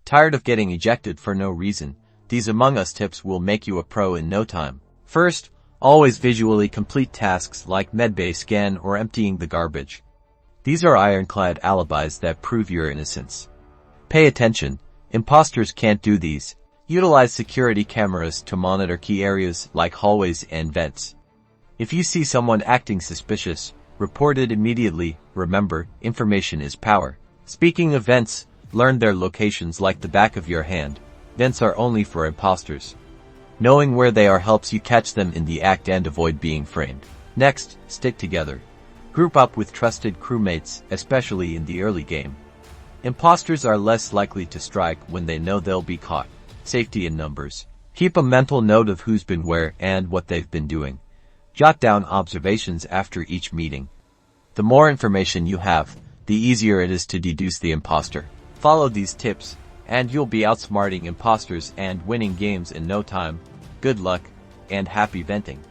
Tired of getting ejected for no reason? These Among Us tips will make you a pro in no time. First, always visually complete tasks like medbay scan or emptying the garbage. These are ironclad alibis that prove your innocence. Pay attention, imposters can't do these. Utilize security cameras to monitor key areas like hallways and vents. If you see someone acting suspicious, report it immediately. Remember, information is power. Speaking of vents, learn their locations like the back of your hand. Vents are only for imposters. Knowing where they are helps you catch them in the act and avoid being framed. Next, stick together. Group up with trusted crewmates, especially in the early game. Imposters are less likely to strike when they know they'll be caught. Safety in numbers. Keep a mental note of who's been where and what they've been doing. Jot down observations after each meeting. The more information you have, the easier it is to deduce the imposter. Follow these tips, and you'll be outsmarting imposters and winning games in no time. Good luck, and happy venting.